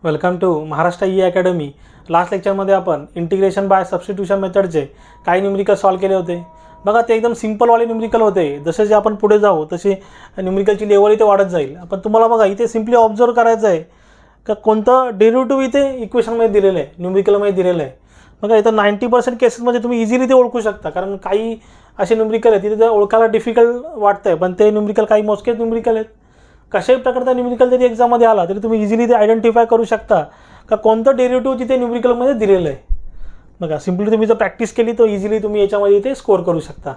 Welcome to Maharashtra e academy. Last लेक्चरमध्ये आपण integration by substitution मेथडचे काही न्यूमेरिकल सॉल्व केले होते। बघा ते एकदम सिंपलवाले न्यूमेरिकल होते। जसे जे आपण पुढे जाऊ तसे न्यूमेरिकलची लेवल इथे वाढत जाईल। आपण तुम्हाला बघा इथे सिंपली ऑब्झर्व करायचं आहे का कोणतं डेरिव्हेटिव्ह इथे इक्वेशनमध्ये दिलेलं आहे, न्यूमेरिकलमध्ये दिलेलं आहे। बघा इथं 90% केसेसमध्ये तुम्ही इझिली ते ओळखू शकता, कारण काही असे न्यूमेरिकल आहेत तिथे ओळखायला डिफिकल्ट वाटतं, पण ते न्यूमेरिकल काही मोजकेच न्यूमेरिकल आहेत। कशाही प्रकारचा न्यूमेरिकल जरी एक्झाममध्ये आला तरी तुम्ही इझिली ते आयडेंटिफाय करू शकता का कोणतं डेरिव्हेटिव्ह तिथे न्यूमेरिकलमध्ये दिलेलं आहे। बघा सिंपली तुम्ही जर प्रॅक्टिस केली तर इझिली तुम्ही याच्यामध्ये इथे स्कोर करू शकता।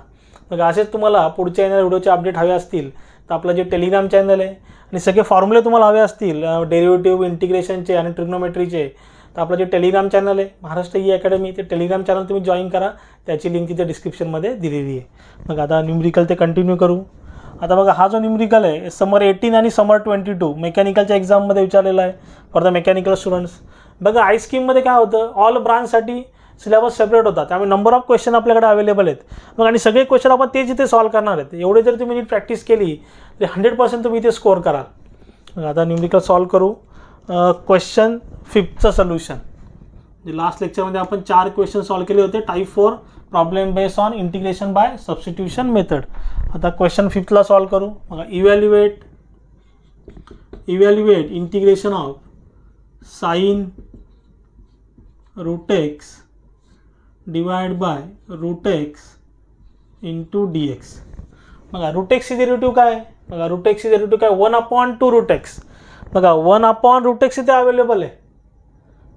बघा असेच तुम्हाला पुढच्या येणाऱ्या व्हिडिओचे अपडेट हवे असतील तर आपलं जे टेलिग्राम चॅनल आहे आणि सगळे फॉर्म्युले तुम्हाला हवे असतील डेरिव्हेटिव्ह, इंटिग्रेशनचे आणि ट्रिग्नोमेट्रीचे, तर आपलं जे टेलिग्राम चॅनल आहे महाराष्ट्र ई अकॅडमी, ते टेलिग्राम चॅनल तुम्ही जॉईन करा। त्याची लिंक तिथे डिस्क्रिप्शनमध्ये दिलेली आहे। मग आता न्यूमेरिकल ते कंटिन्यू करू। आता बघा हा जो न्यूमेरिकल आहे समर 18 आणि समर 22 मेकॅनिकलच्या एक्झाममध्ये विचारलेला आहे फॉर द मेकॅनिकल स्टुडंट्स। बघा आय स्कीममध्ये काय होतं, ऑल ब्रांचसाठी सिलेबस सेपरेट होता, त्यामुळे नंबर ऑफ क्वेश्चन आपल्याकडे अवेलेबल आहेत। मग आणि सगळे क्वेश्चन आपण तेच इथे सॉल्व करणार आहेत। एवढे जर तुम्ही नीट प्रॅक्टिस केली तर 100% तुम्ही इथे स्कोर कराल। आता न्यूमेरिकल सॉल्व करू। क्वेश्चन 5चं सोल्युशन, जे लास्ट लेक्चरमध्ये आपण 4 क्वेश्चन सॉल्व केले होते, type 4 problem based on integration by substitution method. आता क्वेश्चन 5ला सॉल्व करू। बघा evaluate integration of sign route x divide by root x into D x. बघा रूट एक्सची डेरिव्हेटिव्ह काय? बघा रूट एक्सची डेरिव्हेटिव्ह काय? 1/2 रूट एक्स। बघा 1/√ एक्स इथे अवेलेबल आहे।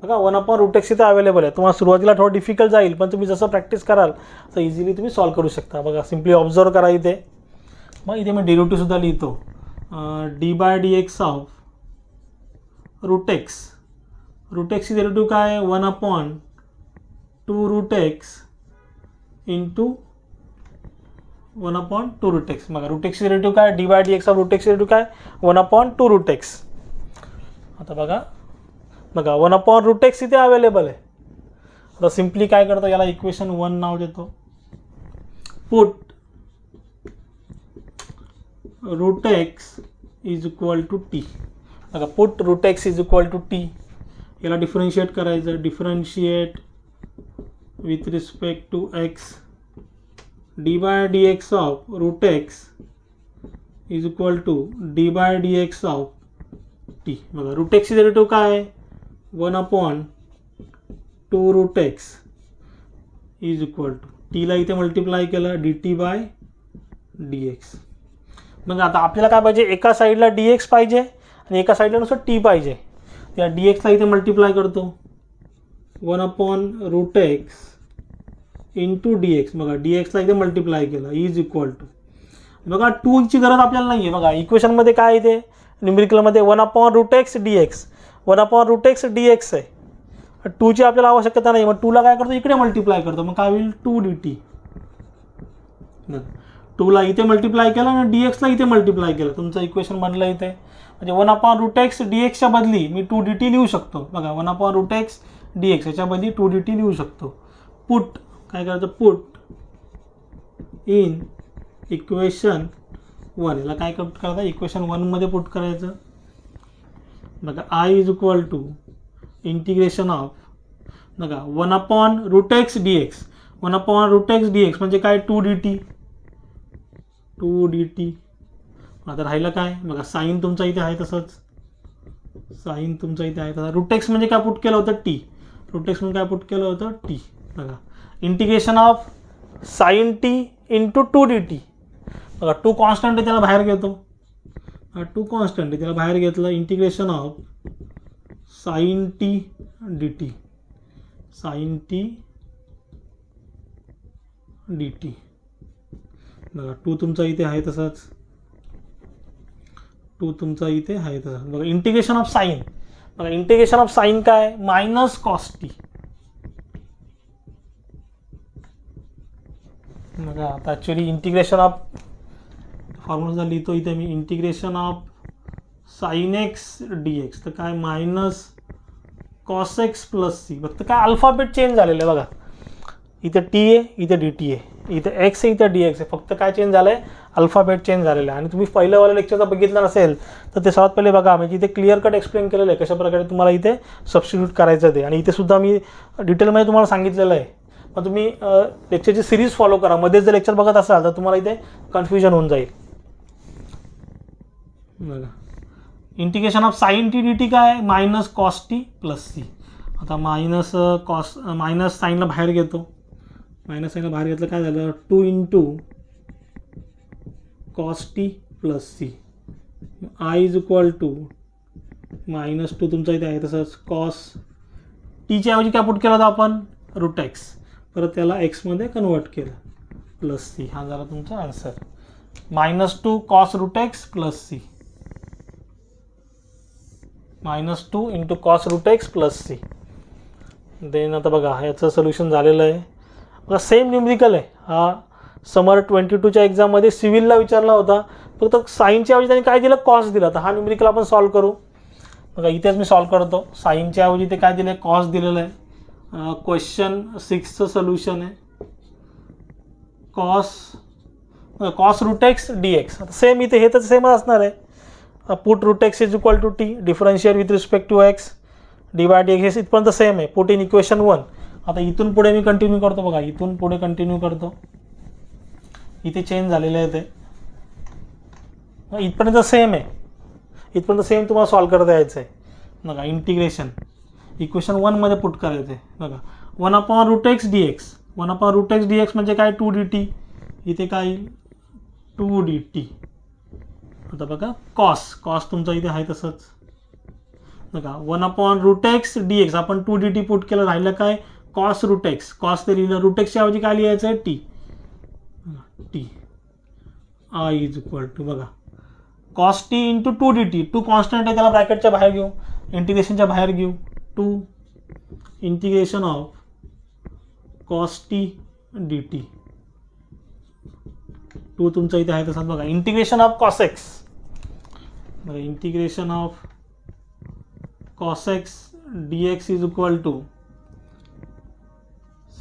बघा 1/√ एक्स इथे अवेलेबल आहे। तुम्हाला सुरुवातीला थोडं डिफिकल्ट जाईल, पण तुम्ही जसं प्रॅक्टिस कराल तर इझिली तुम्ही सॉल्व करू शकता। बघा सिम्पली ऑब्झर्व करा इथे। मग इथे मी डेरिव्हेटिव्हसुद्धा लिहितो, डी/dx ऑफ रूट एक्स। रूट एक्सची डेरिव्हेटिव्ह काय? 1/2 root x into 1/2 root x. बघा रूट एक्सची डेरिव्हेटिव्ह काय? डी/dx ऑफ रूट एक्सची डेरिव्हेटिव्ह काय? 1/2 रूट एक्स। आता बघा 1/√ एक्स इथे अवेलेबल आहे। आता सिम्पली काय करतो, याला इक्वेशन 1 नाव देतो। Put root x is equal to t. बघा put root x is equal to t, याला डिफरन्शिएट करायचं। Differentiate with respect to x डी/dx of root x is equal to डी/dx ऑफ टी। बघा रूट एक्सची डेरिव्हेटिव्ह काय आहे? 1/2 root x is equal to टीला इथे मल्टिप्लाय केलं dt/dx। मग आता आपल्याला काय पाहिजे? एका साईडला dx पाहिजे आणि एका साईडला नुसतं t पाहिजे। त्या dxला इथे मल्टिप्लाय करतो 1/√ एक्स इंटू dx। बघा dxला इथे मल्टिप्लाय केलं इज इक्वल टू, बघा 2ची गरज आपल्याला नाही आहे। बघा इक्वेशनमध्ये काय इथे न्यूमेरिकलमध्ये 1/√ एक्स dx 1/√ एक्स dx आहे। 2ची आपल्याला आवश्यकता नाही, मग 2ला काय करतो? इकडे मल्टिप्लाय करतो। मग काय होईल? 2 dt। 2ला इथे मल्टिप्लाय केलं आणि dxला इथे मल्टिप्लाय केलं, तुमचं इक्वेशन बनलं इथे। म्हणजे 1/√ एक्स dxच्या बदली मी 2 dt लिहू शकतो। बघा 1/√ एक्स dx याच्या बदली 2 dt लिहू शकतो। पुट काय करायचं? पुट इन इक्वेशन 1, याला काय करायचं? इक्वेशन 1 मध्ये पुट करायचं। बघा i is equal to integration of, बघा 1/√ एक्स dx 1/√ एक्स dx म्हणजे काय? 2 dt। आता राहिलं काय? बघा साईन तुमचा इथे आहे तसंच, साईन तुमचा इथे आहे तसं। रूट एक्स म्हणजे काय पुट केलं होतं? टी। रूट एक्स म्हणजे काय पुट केलं होतं? टी। बघा integration of sine t into 2 dt। बघा 2 कॉन्स्टंट आहे, त्याला बाहेर घेतो। 2 कॉन्स्टंट आहे, त्याला बाहेर घेतलं। Integration of sine t dt, sine t dt। बघा 2 तुमचा इथे आहे तसंच, 2 तुमचा इथे आहे तसंच। बघा इंटिग्रेशन ऑफ साईन, बघा इंटिग्रेशन ऑफ साईन काय? Minus cos t. बघा आता ॲक्च्युली इंटिग्रेशन ऑफ फॉर्म्युला लिहितो इथे मी, integration of sine x dx तर काय? Minus cos x plus c. फक्त काय अल्फाबेट चेंज झालेलं आहे। बघा इथे टी आहे, इथे डी टी आहे, इथे एक्स आहे, इथे डी एक्स आहे. फक्त काय चेंज झालं आहे, अल्फाबेट चेंज झालेला आहे. आणि तुम्ही पहिल्यावाला लेक्चरचा बघितलं नसेल तर ते सर्वात पहिले बघा, म्हणजे इथे क्लिअर कट एक्सप्लेन केलेलं आहे कशा प्रकारे तुम्हाला इथे सबस्टिट्यूट करायचं ते. आणि इथे सुद्धा मी डिटेलमध्ये तुम्हाला सांगितलेलं आहे. मग तुम्ही लेक्चरची सिरीज फॉलो करा. मध्येच जर लेक्चर बघत असाल तर तुम्हाला इथे कन्फ्युजन होऊन जाईल. बघा, integration of sine t d t काय आहे, minus cos t plus c. आता मायनस साईनला बाहेर घेतो, मायनस साईनला बाहेर घेतलं काय झालं, 2 into cos t plus c. I is equal to -2 तुमचा इथे आहे तसंच कॉस टीच्या ऐवजी काय पुट केला होता आपण, रूट एक्स, परत त्याला एक्समध्ये कन्वर्ट केलं प्लस सी. हा झाला तुमचा answer. -2 cos root x plus c, -2 into cos root x plus c. Then आता बघा याचं सोल्युशन झालेलं आहे. बघा सेम न्यूमरिकल आहे. हा समर 22च्या एक्झाममध्ये सिव्हिलला विचारला होता, फक्त साईनच्या ऐवजी त्यांनी काय दिलं, कॉस दिला. तर हा न्यूमरिकल आपण सॉल्व करू. बघा इथेच मी सॉल्व करतो. साईनच्या ऐवजी ते काय दिलं आहे, कॉस दिलेलं आहे. क्वेश्चन 6चं सोल्युशन आहे cos root x d x. Same इथे हे तर सेमच असणार आहे. Put root x is equal to t, differentiate with respect to x, d by d x इथपर्यंत सेम आहे. Put in equation 1. आता इथून पुढे मी कंटिन्यू करतो. बघा इथून पुढे कंटिन्यू करतो, इथे चेंज झालेलं आहे ते. इथपर्यंत सेम आहे, इथपर्यंत सेम तुम्हाला सॉल्व करता यायचं आहे. बघा इंटिग्रेशन इक्वेशन 1मध्ये पुट करायचं आहे. बघा 1/√x dx, 1/√x dx म्हणजे काय, 2 dt. इथे काय येईल, 2 dt. आता बघा कॉस तुमचा इथे आहे तसंच. बघा 1/√x dx आपण 2 dt पुट केलं, राहिलं काय, कॉस रूट एक्स. कॉस ते लिहिलं, रूट एक्सच्या ऐवजी काय लिहायचं आहे, t. I is equal to बघा cos t into 2 dt. 2 constant आहे, त्याला ब्रॅकेटच्या बाहेर घेऊ, इंटिग्रेशनच्या बाहेर घेऊ. 2 integration of cos t d t. 2 तुमचं इथे आहे तसंच. बघा इंटिग्रेशन ऑफ कॉस एक्स, बघा integration of cos x d x is equal to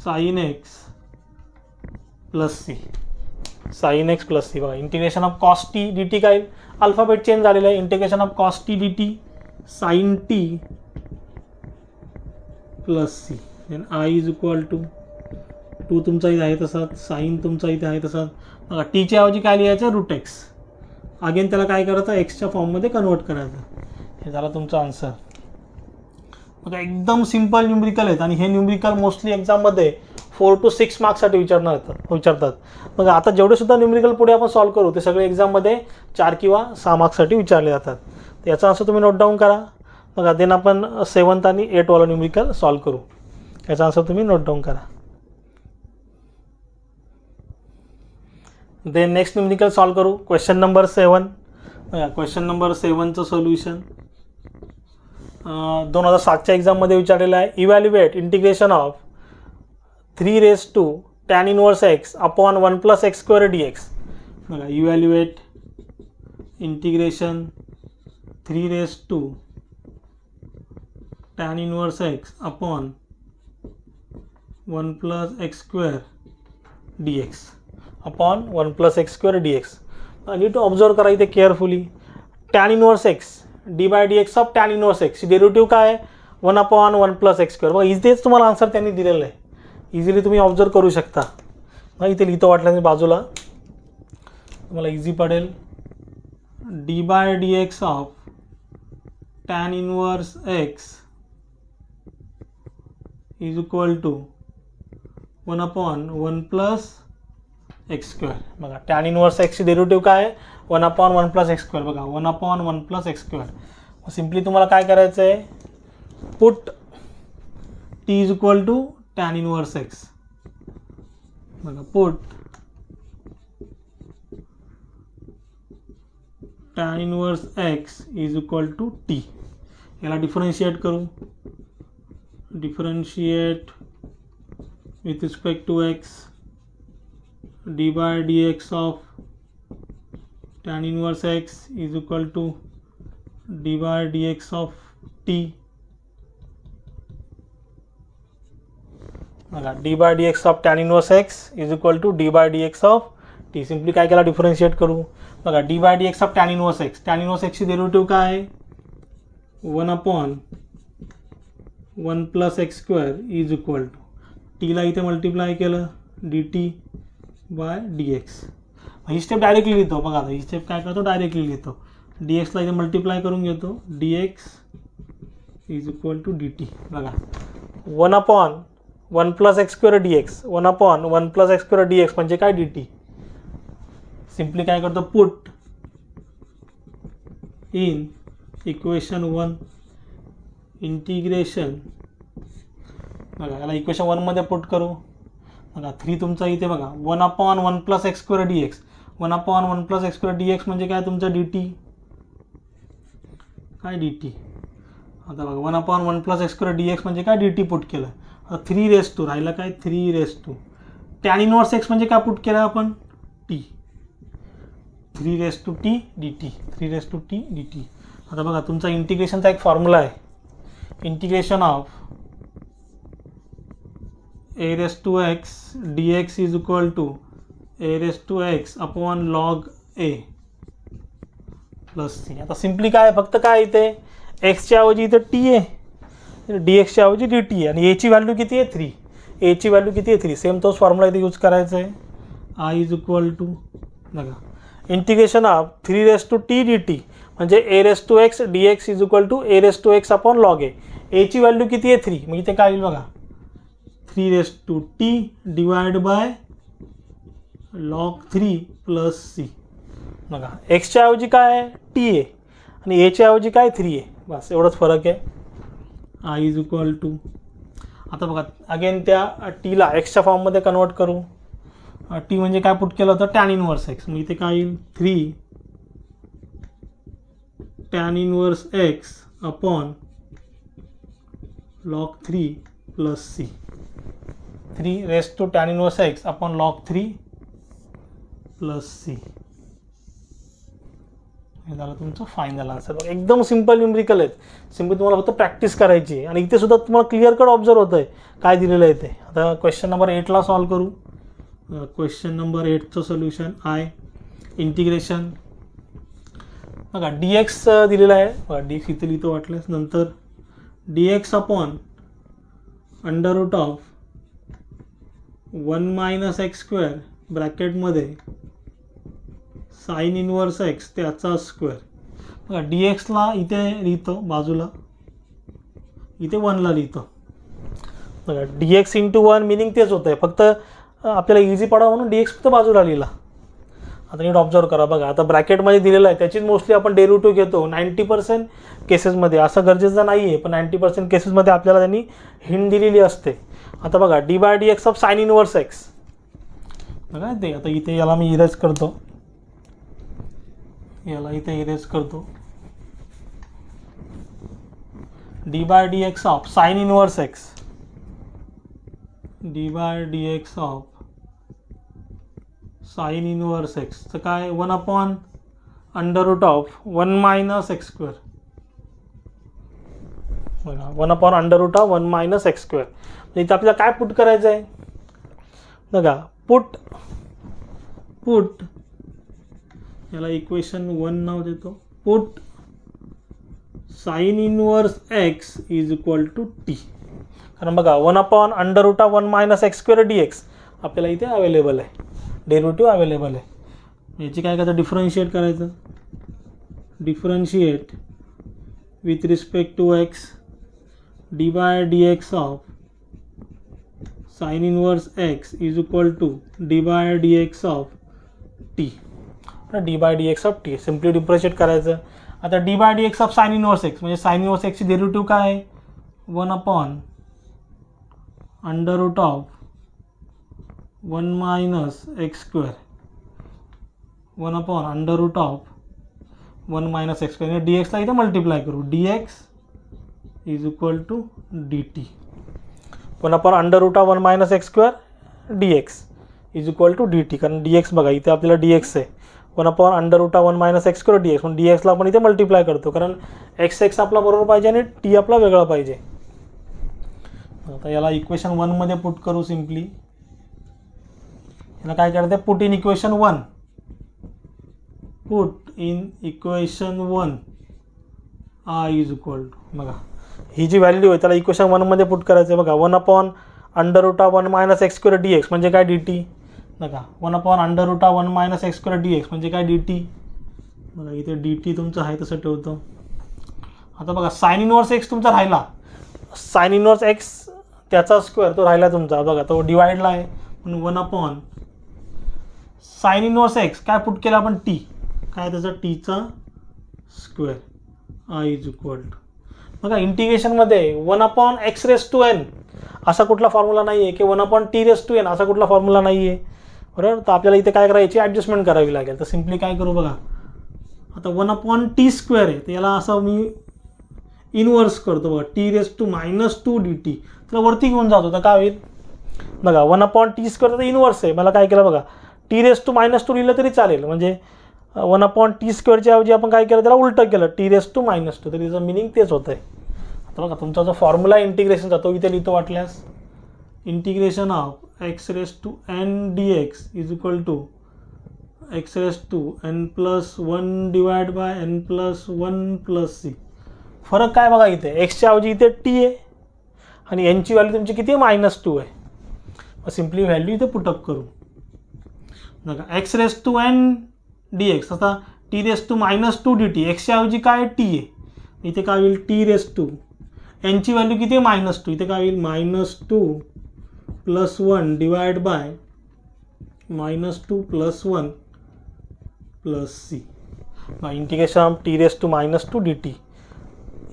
sine x plus c, sine x plus c. बघा integration of cos t d t काय, alphabet change झालेलं आहे. Integration of cos t d t sine t plus c. Then I is equal to 2 तुमचा इथे आहे तसंच, sign तुमचा इथे आहे तसंच. बघा टीच्या ऐवजी काय लिहायचं, रूट एक्स. अगेन त्याला काय करायचं, एक्सच्या फॉर्ममध्ये कन्वर्ट करायचं. हे झालं तुमचं आन्सर. बघा एकदम सिम्पल न्यूमरिकल आहेत आणि हे न्यूमरिकल मोस्टली एक्झाममध्ये 4 to 6 मार्क्ससाठी विचारतात. मग आता जेवढे सुद्धा न्यूमरिकल पुढे आपण सॉल्व करू ते सगळे एक्झाममध्ये 4 किंवा 6 मार्क्ससाठी विचारले जातात. तर याचा आन्सर तुम्ही नोट डाऊन करा. बघा देन आपण 7th आणि 8th वाला न्यूमरिकल सॉल्व करू. याचा आन्सर तुम्ही नोट डाऊन करा. देन नेक्स्ट न्यूमरिकल सॉल्व करू. Question number 7. क्वेश्चन नंबर 7चं सोल्युशन 2007च्या एक्झाममध्ये विचारलेलं आहे. Evaluate integration of 3 raised to tan inverse x upon 1 plus x square dx. बघा evaluate integration 3 raised to tan inverse x upon 1 plus x square dx upon 1 plus x square dx. नीट to observe करा इथे carefully. tan inverse x d by d x of tan inverse x, derivative काय आहे, 1/1 plus x square. बघा इथेच तुम्हाला answer त्यांनी दिलेलं आहे, इझिली तुम्ही ऑब्झर्व करू शकता. मग इथे लिहितो वाटलं बाजूला, तुम्हाला इझी पडेल. D by d x of tan inverse x is equal to 1/1 plus x square. बघा टॅन इनवर्स एक्सची डेरिव्हेटिव्ह काय आहे, 1/1 प्लस एक्स स्क्वेअर. बघा 1/1 प्लस एक्स स्क्वेअर. सिम्पली तुम्हाला काय करायचं आहे, put t is equal to tan inverse x. बघा put tan inverse x is equal to t. याला डिफरन्शिएट करू. Differentiate with respect to x, d by d x of tan inverse x is equal to d by dx of t. बघा d by d x of tan inverse x is equal to d by d x of t. Simply काय केला differentiate करू. बघा d by d x of tan inverse x, tan inverse एक्सची derivative काय आहे 1/1 plus x square is equal to टीला इथे multiply केलं d t by d x. ही स्टेप डायरेक्टली लिहितो. बघा आता ही स्टेप काय करतो डायरेक्टली लिहितो. डी एक्सला इथे मल्टिप्लाय करून घेतो d x is equal to d t. बघा 1/1 plus x square d x 1/1 plus x square d x म्हणजे काय डी टी. सिम्पली काय करतो पुट इन इक्वेशन 1 इंटिग्रेशन. बघा याला इक्वेशन 1 मध्ये पुट करू. बघा 3 तुमचा इथे बघा 1/1 plus x square d x 1/1 plus x square d x म्हणजे काय तुमचं डी टी. काय डी टी. आता बघा 1/1 plus x square d x म्हणजे काय डी टी पुट केलं. आता 3 रेस टू राहिला काय 3 raise to tan inverse x म्हणजे काय पुट केलं आपण t. 3 raise to t d t 3 raise to t d t. आता बघा तुमचा इंटिग्रेशनचा एक फॉर्म्युला आहे. Integration of a raise to x d x is equal to a raise to x upon log a plus c. आता simply काय फक्त काय इथे एक्सच्या ऐवजी इथं टी आहे डी एक्सच्या ऐवजी डी टी आहे आणि एची व्हॅल्यू किती आहे 3. एची व्हॅल्यू किती आहे 3. सेम तोच फॉर्म्युला इथे यूज करायचा आहे. आय इज इक्वल टू बघा integration of 3 raise to t d t म्हणजे a raise to x d x is equal to a raise to x upon log a. एची value किती आहे 3 मग इथे काय येईल बघा 3 raise to t divide by log 3 plus c. बघा एक्सच्या ऐवजी काय आहे टी आहे आणि एच्या ऐवजी काय 3 आहे. बस एवढंच फरक आहे. आय इज इक्वल टू आता बघा अगेन त्या टीला एक्सच्या फॉर्ममध्ये कन्वर्ट करू. टी म्हणजे काय पुट केलं होतं टॅन इनवर्स एक्स मग इथे काय येईल 3 tan inverse x upon log 3 plus c. 3 raise to tan inverse x upon log 3 plus c. हे झालं तुमचं फायनल आन्सर. एकदम सिम्पल न्यूमरिकल आहेत. सिम्पली तुम्हाला फक्त प्रॅक्टिस करायची आहे आणि इथे सुद्धा तुम्हाला क्लिअर कट ऑब्झर्व होतं आहे काय दिलेलं आहे ते. आता क्वेश्चन नंबर 8ला सॉल्व करू. क्वेश्चन नंबर 8चं सोल्युशन आय इंटिग्रेशन. बघा डी एक्स दिलेला आहे. बघा डी एक्स इथे लिहितो वाटल्यास. नंतर d x upon under root of 1 minus x square ब्रॅकेटमध्ये साइन इनवर्स एक्स त्याचा स्क्वेअर. बघा डी एक्सला इथे लिहितो बाजूला इथे 1ला लिहितो. बघा डी एक्स इंटू 1 मिनिंग तेच होतं आहे फक्त आपल्याला इझी पडावं म्हणून डी एक्स फक्त बाजूला लिहिला. आता नीट ऑब्झर्व करा. बघा आता ब्रॅकेटमध्ये दिलेलं आहे त्याचीच मोस्टली आपण डेरिव्हेटिव्ह घेतो 90% केसेसमध्ये. असं गरजेचं नाही आहे पण 90% केसेसमध्ये आपल्याला त्यांनी हिंट दिलेली असते. आता बघा d by d x of sine inverse x. बघा ते आता इथे याला मी इरेज करतो. याला इथे इरेज करतो. D by d x of sine inverse x d by d x of sine inverse x तर काय 1/1 under root of 1 minus x square. बघा 1/1 under root of 1 minus x square. इथं आपल्याला काय पुट करायचं आहे बघा पुट याला इक्वेशन 1 नाव देतो. Put sine inverse x is equal to t. कारण बघा 1/1 under root of 1 minus x square d x आपल्याला इथे अवेलेबल आहे. डेरिव्हेटिव्ह अवेलेबल आहे. याची काय करायचं डिफरन्शिएट करायचं. Differentiate with respect to x d by d x of sine inverse x is equal to d by d x of t. D by d x of t simply differentiate करायचं. आता d by d x of sine inverse x म्हणजे sine inverse एक्सची derivative काय आहे 1/, under root of 1 minus x square 1/, under root of 1 minus x square. D एक्सला इथे multiply करू. D x is equal to d t. 1/, under root of 1 minus x square d x is equal to d t. कारण d x बघा इथे आपल्याला d x आहे 1/, under root of 1 minus x square d x. म्हणून d एक्सला आपण इथे multiply करतो कारण एक्स एक्स आपला बरोबर पाहिजे आणि टी आपला वेगळा पाहिजे. आता याला इक्वेशन 1 मध्ये पुट करू सिम्पली. याला काय करायचं, put in equation 1, put in equation 1 I is equal to, बघा ही जी व्हॅल्यू आहे त्याला इक्वेशन 1 मध्ये पुट करायचं आहे. बघा 1/√1 - x² dx म्हणजे काय dt. बघा 1/√1 - x² dx म्हणजे काय dt. बघा इथे dt तुमचं आहे तसं ठेवतो. आता बघा साइन इनवर्स x तुमचा राहिला, साइन इनवर्स x त्याचा स्क्वेअर तो राहिला तुमचा. बघा तो डिवाइडला आहे म्हणून 1 साइन इनवर्स x काय पुट केला आपण t, काय त्याचा टीचा square I is equal to. बघा इंटिग्रेशनमध्ये 1/x⁴n असा कुठला फॉर्म्युला नाही आहे की 1/t⁴n असा कुठला फॉर्म्युला नाही आहे, बरोबर. तर आपल्याला इथे काय करायची, ॲडजस्टमेंट करावी लागेल. तर सिम्पली काय करू, बघा आता 1/t² आहे तर याला असं मी इनवर्स करतो. बघा t⁻² dt तर वरती घेऊन जातो तर काय होईल. बघा 1/t² तर इनवर्स आहे, मला काय केलं बघा t⁻² लिहिलं तरी चालेल. म्हणजे 1/t² ऐवजी आपण काय केलं त्याला उलटं केलं t⁻², तर त्याचं मिनिंग तेच होतं आहे. आता बघा तुमचा जो फॉर्म्युला आहे इंटिग्रेशनचा तो इथे लिहितो वाटल्यास. Integration of x⁴n dx is equal to x⁴n+1 divide by n+1 + c. फरक काय बघा इथे, एक्सच्या ऐवजी इथे t आहे आणि nची व्हॅल्यू तुमची किती आहे, -2 आहे. मग सिम्पली व्हॅल्यू इथे पुटअप करू. बघा x⁴n dx आता t⁻² dt, एक्सच्या ऐवजी काय t आहे, इथे काय होईल t⁻, nची व्हॅल्यू किती आहे -2, इथे काय होईल -2 + 1 divide by -2 + 1 + c. Integration of t⁻² dt,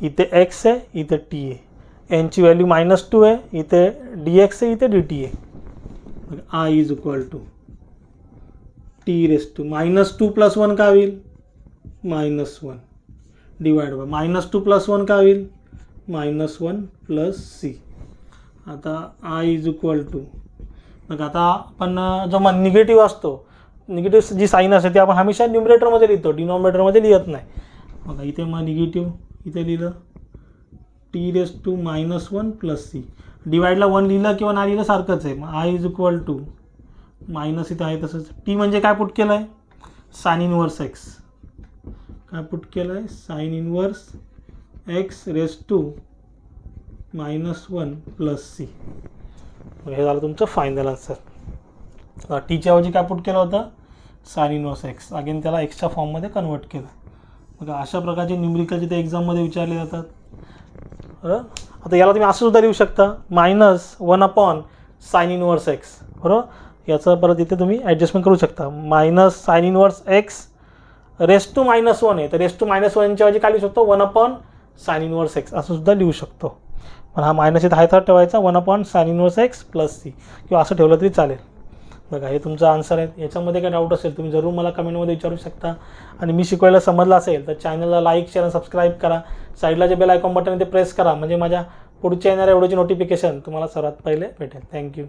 इथे x आहे इथे t आहे, nची व्हॅल्यू -2 आहे, इथे dx आहे इथे dt आहे. I is equal to t⁻, -2 + 1 काय होईल -1 डिवाइड बाय -2 + 1 काय होईल -1 + c. आता आय इज इक्वल टू, मग आता आपण जो निगेटिव्ह असतो, निगेटिव्ह जी साईन असते ती आपण हमेशा न्यूमरेटरमध्ये लिहितो, डिनॉमिनेटरमध्ये लिहित नाही. बघा इथे मग निगेटिव्ह इथे लिहिलं t⁻1 + c, डिवाइडला 1 लिहिलं किंवा नाही लिहिलं सारखंच आहे. मग I is equal to minus इथे आहे तसंच. टी म्हणजे काय पुट केलं आहे, साइन इनवर्स x, काय पुट केलं आहे साइन इनवर्स x⁻⁻1 + c. हे झालं तुमचं फायनल आन्सर. टीच्या ऐवजी काय पुट केलं होतं साइन इनवर्स x, अगेन त्याला एक्सच्या फॉर्ममध्ये कन्वर्ट केलं. बघा अशा प्रकारचे न्यूमरिकल जिथे एक्झाममध्ये विचारले जातात. बरोबर. आता याला तुम्ही असं सुद्धा लिहू शकता -1 साइन इनवर्स x, बरोबर. याचं परत इथे तुम्ही ॲडजस्टमेंट करू शकता. साइन इनवर्स x⁻1 आहे तर च्या ऐवजी काय लिहू शकतो 1 साइन इनवर्स x असं सुद्धा लिहू शकतो. पण हा मायनस इथं हायथा ठेवायचा 1 साइन इनवर्स x + c किंवा असं ठेवलं तरी चालेल. बघा हे तुमचं आन्सर आहे. याच्यामध्ये काय डाऊट असेल तुम्ही जरूर मला कमेंटमध्ये विचारू शकता. आणि मी शिकवायला समजलं असेल तर चॅनलला लाईक शेअर आणि सबस्क्राईब करा. साईडला जे बेल आयकॉन बटन ते प्रेस करा म्हणजे माझ्या पुढच्या येणाऱ्या व्हिडिओची नोटिफिकेशन तुम्हाला सर्वात पहिले भेटेल. थँक्यू.